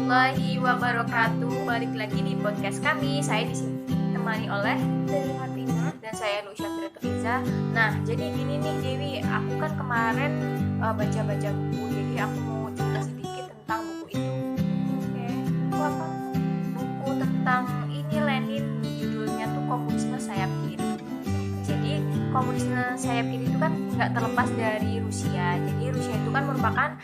warahmatullahi wabarakatuh. Balik lagi di podcast kami. Saya ditemani oleh Dewi Martina dan saya Lu Syafiratul. Nah, jadi gini nih Dewi, aku kan kemarin baca-baca buku. Jadi aku mau cerita sedikit tentang buku itu. Oke, itu apa? Buku tentang ini Lenin, judulnya tuh Komunisme Sayap Kiri. Jadi komunisme sayap kiri itu kan nggak terlepas dari Rusia. Jadi Rusia itu kan merupakan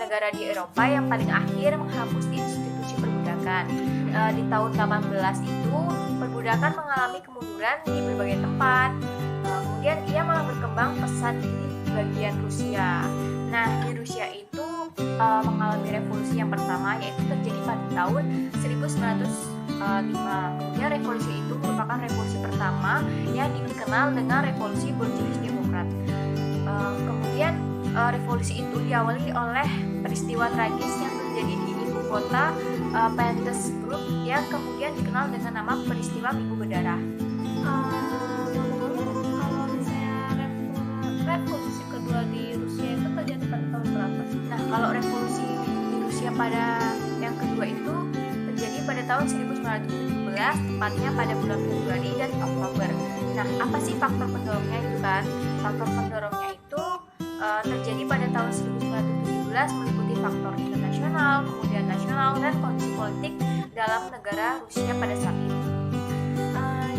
negara di Eropa yang paling akhir menghapus institusi perbudakan. Di tahun 18 itu perbudakan mengalami kemunduran di berbagai tempat. Kemudian ia malah berkembang pesat di bagian Rusia. Nah, di Rusia itu mengalami revolusi yang pertama, yaitu terjadi pada tahun 1905. Kemudian revolusi itu merupakan revolusi pertama yang dikenal dengan revolusi Bolshevik Demokrat. Kemudian revolusi itu diawali oleh peristiwa tragis yang terjadi di ibu kota Petersburg yang kemudian dikenal dengan nama peristiwa Minggu Berdarah. Kalau misalnya revolusi kedua di Rusia itu terjadi pada tahun berapa? Nah, kalau revolusi di Rusia pada yang kedua itu terjadi pada tahun 1917, tepatnya pada bulan Februari dan Oktober. Nah, apa sih faktor pendorongnya itu kan? Faktor pendorongnya itu terjadi pada tahun 1917 meliputi faktor internasional, kemudian nasional, dan kondisi politik dalam negara Rusia pada saat itu.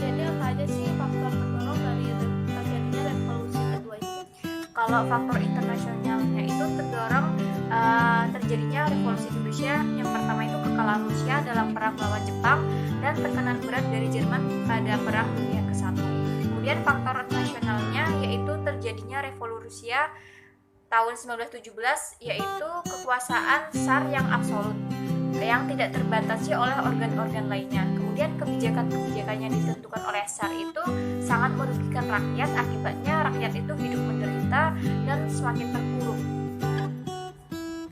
Jadi apa aja sih faktor pendorong dari terjadinya revolusi kedua itu? Kalau faktor internasionalnya itu terdorong terjadinya revolusi di Rusia. Yang pertama itu kekalahan Rusia dalam perang melawan Jepang dan tekanan berat dari Jerman pada perang dunia ke-1. Kemudian faktor nasionalnya yaitu terjadinya revolusi Rusia tahun 1917, yaitu kekuasaan Tsar yang absolut yang tidak terbatasi oleh organ-organ lainnya. Kemudian kebijakan-kebijakan yang ditentukan oleh Tsar itu sangat merugikan rakyat, akibatnya rakyat itu hidup menderita dan semakin terpuruk.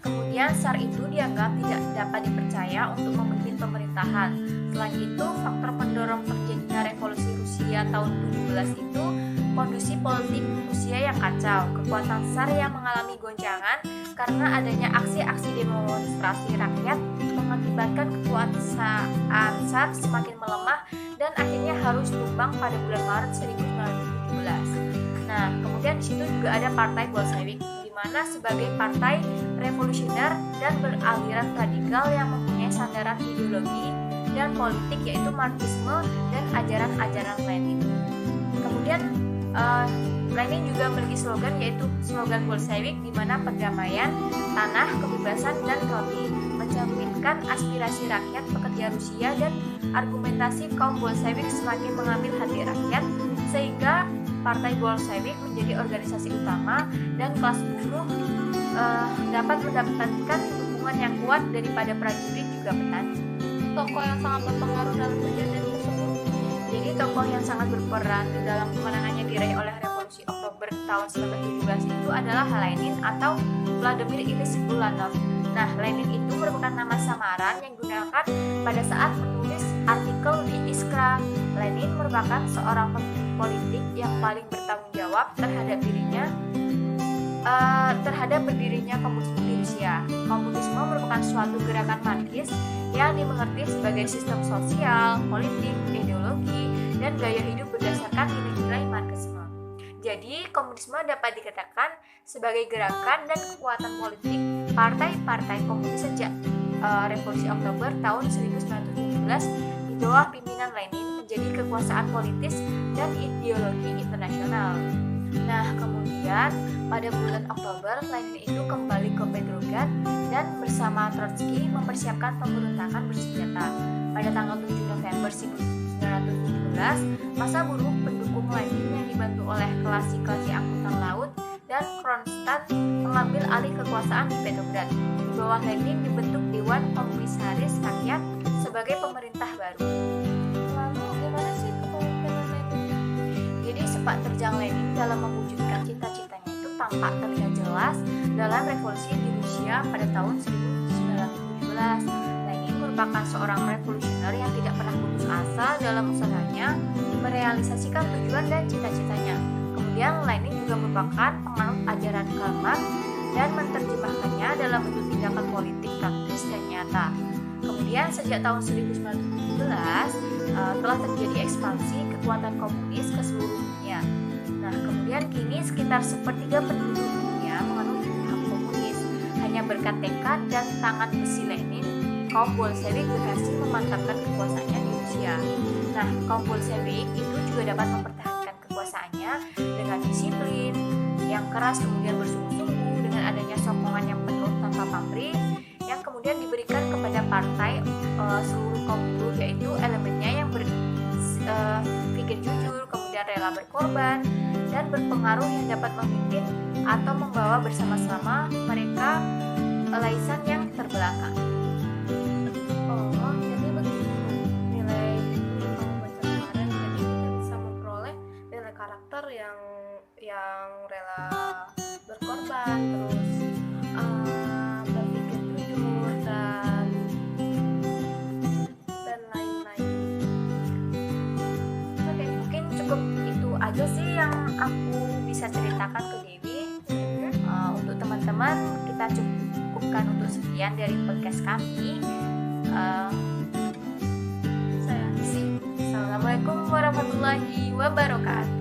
Kemudian Tsar itu dianggap tidak dapat dipercaya untuk memimpin pemerintahan. Selain itu, faktor pendorong terjadinya revolusi Rusia tahun 17 itu kondisi politik Rusia yang kacau, kekuatan Tsar yang mengalami goncangan karena adanya aksi-aksi demonstrasi rakyat mengakibatkan kekuasaan Tsar semakin melemah dan akhirnya harus tumbang pada bulan Maret 1917. Nah, kemudian di situ juga ada Partai Bolshevik, di mana sebagai partai revolusioner dan beraliran radikal yang mempunyai sandaran ideologi dan politik yaitu Marxisme dan ajaran-ajaran Lenin. Kemudian Lenin juga memiliki slogan yaitu slogan Bolshevik, di mana perdamaian, tanah, kebebasan, dan roti, mencerminkan aspirasi rakyat pekerja Rusia dan argumentasi kaum Bolshevik semakin mengambil hati rakyat sehingga Partai Bolshevik menjadi organisasi utama dan kelas buruh dapat mendapatkan dukungan yang kuat daripada prajurit juga petani. Tokoh yang sangat berpengaruh dalam kejadian tersebut. Jadi tokoh yang sangat berperan dalam kemenangannya diraih oleh revolusi Oktober tahun 1917 itu adalah Lenin atau Vladimir Ilyich Ulyanov. Nah, Lenin itu merupakan nama samaran yang digunakan pada saat menulis artikel di Iskra. Lenin merupakan seorang politik yang paling bertanggung jawab terhadap berdirinya komunisme di Rusia. Komunisme merupakan suatu gerakan Marxis yang dimengerti sebagai sistem sosial, politik, ideologi, dan gaya hidup berdasarkan nilai-nilai Marxisme. Jadi, komunisme dapat dikatakan sebagai gerakan dan kekuatan politik partai-partai komunis sejak revolusi Oktober tahun 1917 di bawah pimpinan Lenin menjadi kekuasaan politis dan ideologi internasional. Nah, kemudian pada bulan Oktober, Lenin itu kembali ke Petrograd dan bersama Trotsky mempersiapkan pemberontakan bersenjata. Pada tanggal 7 November 1917, masa buruh pendukung Lenin yang dibantu oleh klasi-klasi angkutan laut dan Kronstadt mengambil alih kekuasaan di Petrograd. Di bawah Lenin dibentuk Dewan Komisaris Rakyat sebagai pemerintah baru. Lalu gimana sih kepemimpinan Lenin? Jadi sepak terjang Lenin dalam mewujudkan cita-citanya itu tampak terlihat jelas dalam revolusi di Rusia pada tahun 1917. Lenin merupakan seorang revolusioner yang tidak pernah putus asa dalam usahanya merealisasikan tujuan dan cita-citanya. Kemudian Lenin juga merupakan penganut ajaran Karl Marx dan menerjemahkannya dalam bentuk tindakan politik praktis dan nyata. Kemudian sejak tahun 1917 telah terjadi ekspansi kekuatan komunis ke seluruh dunia. Nah, kemudian kini sekitar sepertiga penduduk dunia menganut paham komunis. Hanya berkat tekad dan tangan besi Lenin, kaum Bolshevik berhasil memantapkan kekuasaannya di Rusia. Nah, kaum Bolshevik itu juga dapat mempertahankan kekuasaannya dengan disiplin yang keras, kemudian bersungguh-sungguh dengan adanya sokongan yang penuh tanpa pamrih yang kemudian diberikan kepada partai seluruh kaum buruh, yaitu elemennya yang berpikir jujur, kemudian rela berkorban dan berpengaruh yang dapat memimpin atau membawa bersama-sama mereka laisan yang terbelakang. Oh, jadi begitu nilai yang kamu baca kemarin. Jadi kita bisa memperoleh nilai karakter yang rela berkorban, terus berpikir jujur dan lain-lain. Oke, mungkin cukup itu aja sih yang aku bisa ceritakan ke Dewi. Untuk teman-teman, kita cukupkan untuk sekian dari podcast kami. Saya sih. Assalamualaikum warahmatullahi wabarakatuh.